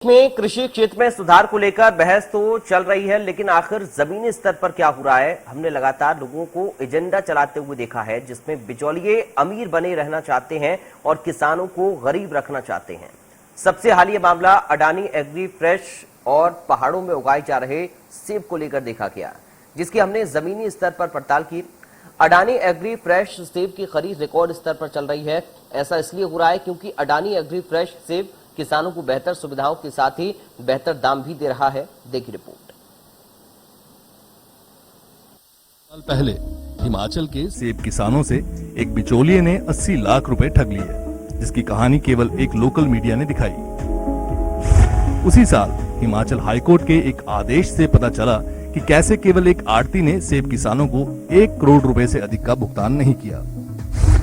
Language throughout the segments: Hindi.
में कृषि क्षेत्र में सुधार को लेकर बहस तो चल रही है, लेकिन आखिर जमीनी स्तर पर क्या हो रहा है। हमने लगातार लोगों को एजेंडा चलाते हुए देखा है, जिसमें बिचौलिए अमीर बने रहना चाहते हैं और किसानों को गरीब रखना चाहते हैं। सबसे हालिया मामला अडानी एग्री फ्रेश और पहाड़ों में उगाए जा रहे सेब को लेकर देखा गया, जिसकी हमने जमीनी स्तर पर पड़ताल की। अडानी एग्री फ्रेश सेब की खरीद रिकॉर्ड स्तर पर चल रही है। ऐसा इसलिए हो रहा है क्योंकि अडानी एग्री फ्रेश सेब किसानों को बेहतर सुविधाओं के साथ ही बेहतर दाम भी दे रहा है। देखिए रिपोर्ट। साल पहले हिमाचल के सेब किसानों से एक बिचौलिए ने 80 लाख रुपए ठग लिए, जिसकी कहानी केवल एक लोकल मीडिया ने दिखाई। उसी साल हिमाचल हाईकोर्ट के एक आदेश से पता चला कि कैसे केवल एक आड़ती ने सेब किसानों को 1 करोड़ रुपए से अधिक का भुगतान नहीं किया।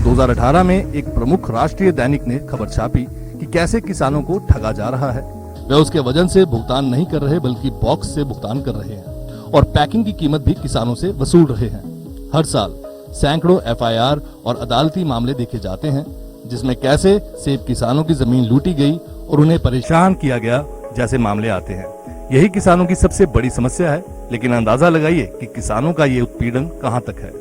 2018 में एक प्रमुख राष्ट्रीय दैनिक ने खबर छापी कि कैसे किसानों को ठगा जा रहा है। वे उसके वजन से भुगतान नहीं कर रहे, बल्कि बॉक्स से भुगतान कर रहे हैं और पैकिंग की कीमत भी किसानों से वसूल रहे हैं। हर साल सैकड़ों एफआईआर और अदालती मामले देखे जाते हैं, जिसमें कैसे सेब किसानों की जमीन लूटी गई और उन्हें परेशान किया गया जैसे मामले आते हैं। यही किसानों की सबसे बड़ी समस्या है, लेकिन अंदाजा लगाइए कि किसानों का ये उत्पीड़न कहां तक है।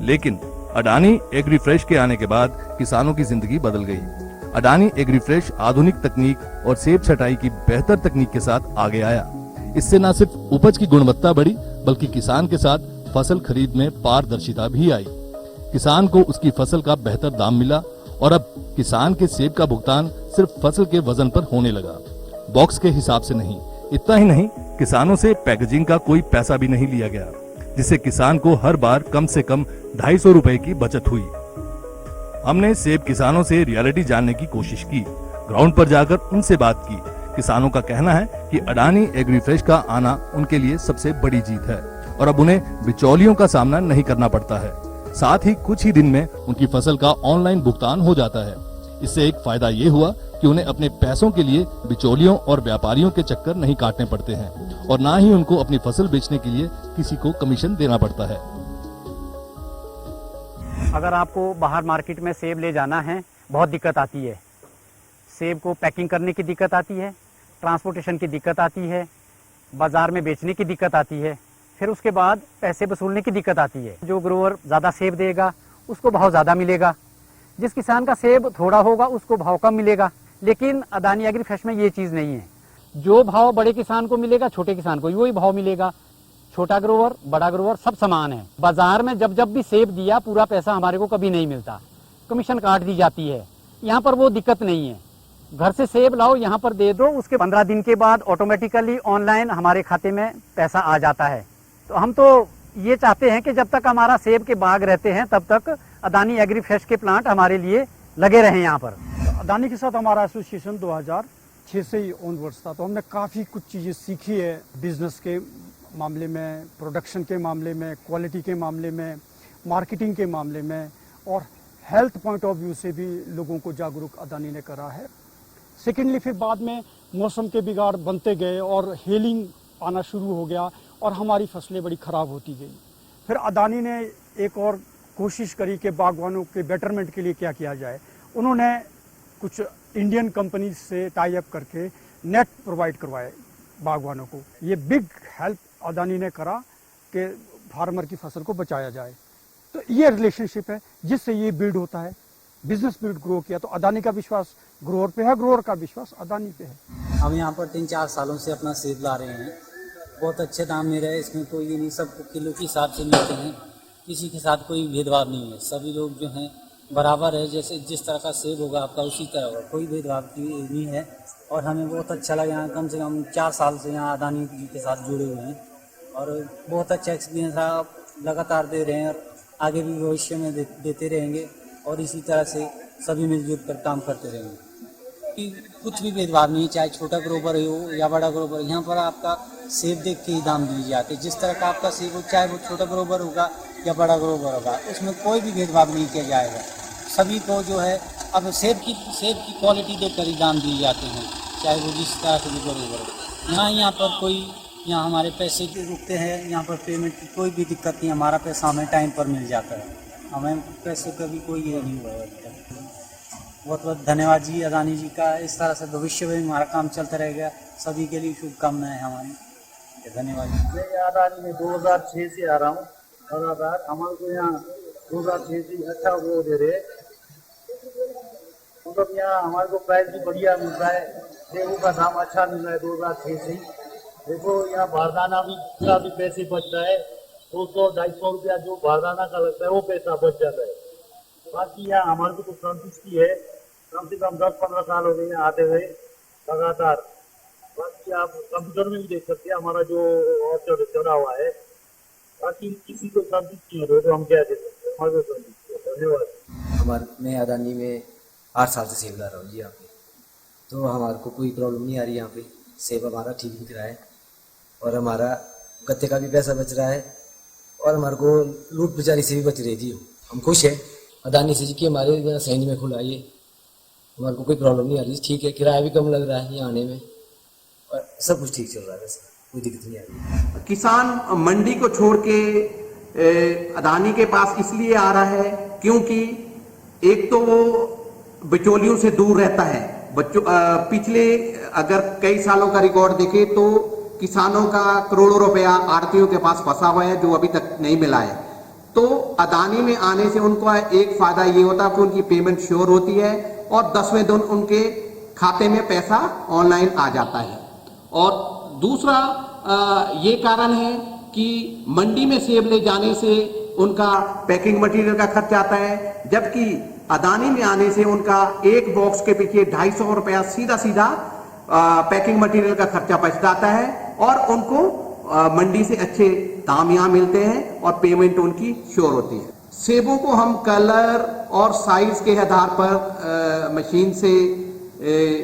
लेकिन अडानी एग्री फ्रेश के आने के बाद किसानों की जिंदगी बदल गई। अडानी एग्री फ्रेश आधुनिक तकनीक और सेब छटाई की बेहतर तकनीक के साथ आगे आया। इससे न सिर्फ उपज की गुणवत्ता बढ़ी, बल्कि किसान के साथ फसल खरीद में पारदर्शिता भी आई। किसान को उसकी फसल का बेहतर दाम मिला और अब किसान के सेब का भुगतान सिर्फ फसल के वजन पर होने लगा, बॉक्स के हिसाब से नहीं। इतना ही नहीं, किसानों से पैकेजिंग का कोई पैसा भी नहीं लिया गया, जिससे किसान को हर बार कम से कम 250 रुपए की बचत हुई। हमने सेब किसानों से रियलिटी जानने की कोशिश की, ग्राउंड पर जाकर उनसे बात की। किसानों का कहना है कि अडानी एग्री फ्रेश का आना उनके लिए सबसे बड़ी जीत है और अब उन्हें बिचौलियों का सामना नहीं करना पड़ता है। साथ ही कुछ ही दिन में उनकी फसल का ऑनलाइन भुगतान हो जाता है। इससे एक फायदा ये हुआ कि उन्हें अपने पैसों के लिए बिचौलियों और व्यापारियों के चक्कर नहीं काटने पड़ते हैं और ना ही उनको अपनी फसल बेचने के लिए किसी को कमीशन देना पड़ता है। अगर आपको बाहर मार्केट में सेब ले जाना है, बहुत दिक्कत आती है। सेब को पैकिंग करने की दिक्कत आती है, ट्रांसपोर्टेशन की दिक्कत आती है, बाजार में बेचने की दिक्कत आती है, फिर उसके बाद पैसे वसूलने की दिक्कत आती है। जो ग्रोवर ज़्यादा सेब देगा उसको भाव ज़्यादा मिलेगा, जिस किसान का सेब थोड़ा होगा उसको भाव कम मिलेगा। लेकिन अडानी एग्री फ्रेश में ये चीज़ नहीं है। जो भाव बड़े किसान को मिलेगा, छोटे किसान को वही भाव मिलेगा। छोटा ग्रोवर बड़ा ग्रोवर सब समान है। बाजार में जब जब भी सेब दिया, पूरा पैसा हमारे को कभी नहीं मिलता, कमीशन काट दी जाती है। यहाँ पर वो दिक्कत नहीं है। घर से सेब लाओ, यहाँ पर दे दो, उसके 15 दिन के बाद ऑटोमेटिकली ऑनलाइन हमारे खाते में पैसा आ जाता है। तो हम तो ये चाहते हैं कि जब तक हमारा सेब के बाग रहते हैं, तब तक अडानी एग्री फ्रेश के प्लांट हमारे लिए लगे रहे यहाँ पर। अडानी के साथ हमारा एसोसिएशन 2006 से ही ऑनवर्ड्स था, तो हमने काफ़ी कुछ चीज़ें सीखी है बिजनेस के मामले में, प्रोडक्शन के मामले में, क्वालिटी के मामले में, मार्केटिंग के मामले में, और हेल्थ पॉइंट ऑफ व्यू से भी लोगों को जागरूक अडानी ने करा है। सेकेंडली फिर बाद में मौसम के बिगाड़ बनते गए और हेलिंग आना शुरू हो गया और हमारी फसलें बड़ी ख़राब होती गई। फिर अडानी ने एक और कोशिश करी कि बागवानों के बेटरमेंट के लिए क्या किया जाए। उन्होंने कुछ इंडियन कंपनी से टाई अप करके नेट प्रोवाइड करवाए बागवानों को। ये बिग हेल्प अडानी ने करा कि फार्मर की फसल को बचाया जाए। तो ये रिलेशनशिप है जिससे ये बिल्ड होता है। बिजनेस बिल्ड ग्रो किया तो अडानी का विश्वास ग्रोअर पे है, ग्रोअर का विश्वास अडानी पे है। हम यहाँ पर 3-4 सालों से अपना सेब ला रहे हैं। बहुत अच्छे दाम मिल रहे हैं। इसमें कोई ये नहीं, सबको किलो के हिसाब से मिलते हैं। किसी के साथ कोई भेदभाव नहीं है। सभी लोग जो हैं बराबर है। जैसे जिस तरह का सेब होगा आपका उसी तरह होगा, कोई भेदभाव की नहीं है। और हमें बहुत अच्छा लगा। यहाँ कम से कम 4 साल से यहाँ अडानी जी के साथ जुड़े हुए हैं और बहुत अच्छा एक्सपीरियंस रहा। लगातार दे रहे हैं और आगे भी भविष्य में देते रहेंगे और इसी तरह से सभी मिलजुल कर काम करते रहेंगे। कि कुछ भी भेदभाव नहीं, चाहे छोटा ग्रोवर हो या बड़ा ग्रोवर। यहाँ पर आपका सेब देख के ही दाम दिए जाते हैं। जिस तरह का आपका सेब हो, चाहे वो छोटा ग्रोवर होगा या बड़ा ग्रोवर होगा, उसमें कोई भी भेदभाव नहीं किया जाएगा। सभी को जो है अब सेब की क्वालिटी देखकर ही दाम दिए जाते हैं, चाहे वो जिस तरह से भी ग्रोवर हो। यहाँ पर कोई यहाँ हमारे पैसे रुकते हैं। यहाँ पर पेमेंट की कोई भी दिक्कत नहीं, हमारा पैसा हमें टाइम पर मिल जाता है। हमें पैसे का भी कोई ये नहीं हुआ है। बहुत बहुत धन्यवाद जी अदानी जी का। इस तरह से भविष्य में हमारा काम चलता रहेगा। सभी के लिए शुभकामनाएं हमारी। धन्यवाद जी। मैं अदानी में 2006 से आ रहा हूँ लगातार। हमारे को यहाँ 2006 से अच्छा वो दे रहे, मतलब यहाँ हमारे को प्राइस भी बढ़िया मिलता है, गेहूँ का दाम अच्छा मिल रहा है 2006 से ही। देखो यहाँ बारदाना भी का भी पैसे बचता है, 200-250 रुपया जो बारदाना का लगता है वो पैसा बच जाता है। बाकी यहाँ हमारे को तो संतुष्टि है, कम से कम 10-15 साल हो गए यहाँ आते हुए लगातार। बाकी आप कंप्यूटर में भी देख सकते हैं हमारा जो ऑर्डर चला हुआ है। बाकी किसी को संतुष्टि है तो हम क्या दे सकते हैं, हमारे को संतुष्टि है। धन्यवाद। मैं अदानी में 8 साल से सेब ला रहा हूँ जी यहाँ पे, तो हमारे को कोई प्रॉब्लम नहीं आ रही। यहाँ पे सेब हमारा ठीक बिक रहा है और हमारा गत्ते का भी पैसा बच रहा है और हमारे को लूट बेचारी से भी बच रही थी। हम खुश हैं अदानी से जी कि हमारे सैंज में खुला ये, हमारे को कोई प्रॉब्लम नहीं आ रही। ठीक है, किराया भी कम लग रहा है यहाँ आने में और सब कुछ ठीक चल रहा है, वैसे कोई दिक्कत नहीं आ रही। किसान मंडी को छोड़ के अदानी के पास इसलिए आ रहा है क्योंकि एक तो वो बिचौलियों से दूर रहता है। पिछले अगर कई सालों का रिकॉर्ड देखे तो किसानों का करोड़ों रुपया आड़तियों के पास फंसा हुआ है जो अभी तक नहीं मिला है। तो अदानी में आने से उनको एक फायदा ये होता है कि उनकी पेमेंट श्योर होती है और 10वें दिन उनके खाते में पैसा ऑनलाइन आ जाता है। और दूसरा ये कारण है कि मंडी में सेब ले जाने से उनका पैकिंग मटेरियल का खर्च आता है, जबकि अदानी में आने से उनका एक बॉक्स के पीछे 250 रुपया सीधा पैकिंग मटेरियल का खर्चा बच जाता है और उनको मंडी से अच्छे दाम यहाँ मिलते हैं और पेमेंट उनकी श्योर होती है। सेबों को हम कलर और साइज के आधार पर मशीन से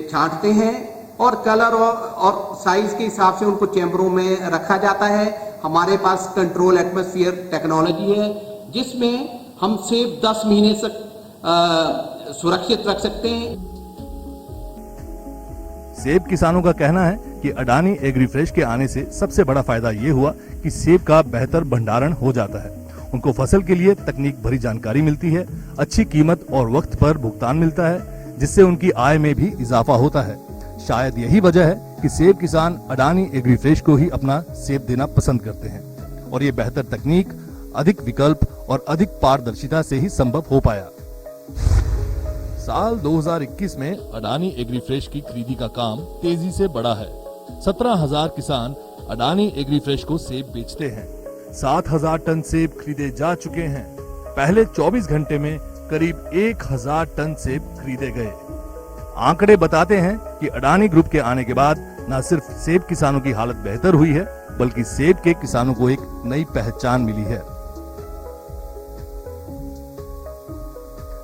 छांटते हैं और कलर और साइज के हिसाब से उनको चैम्बरों में रखा जाता है। हमारे पास कंट्रोल एटमॉस्फेयर टेक्नोलॉजी है जिसमें हम सेब 10 महीने तक सुरक्षित रख सकते हैं। सेब किसानों का कहना है कि अडानी एग्रीफ्रेश के आने से सबसे बड़ा फायदा ये हुआ कि सेब का बेहतर भंडारण हो जाता है। उनको फसल के लिए तकनीक भरी जानकारी मिलती है, अच्छी कीमत और वक्त पर भुगतान मिलता है, जिससे उनकी आय में भी इजाफा होता है। शायद यही वजह है कि सेब किसान अडानी एग्रीफ्रेश को ही अपना सेब देना पसंद करते हैं और ये बेहतर तकनीक, अधिक विकल्प और अधिक पारदर्शिता से ही संभव हो पाया। साल 2021 में अडानी एग्रीफ्रेश की खरीदी का काम तेजी से बढ़ा है। 17,000 किसान अडानी एग्रीफ्रेश को सेब बेचते हैं। 7,000 टन सेब खरीदे जा चुके हैं। पहले 24 घंटे में करीब 1,000 टन सेब खरीदे गए। आंकड़े बताते हैं कि अडानी ग्रुप के आने के बाद न सिर्फ सेब किसानों की हालत बेहतर हुई है, बल्कि सेब के किसानों को एक नई पहचान मिली है।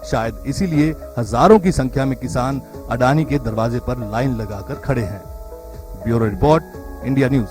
शायद इसीलिए हजारों की संख्या में किसान अडानी के दरवाजे पर लाइन लगाकर खड़े हैं। Bureau report, India news.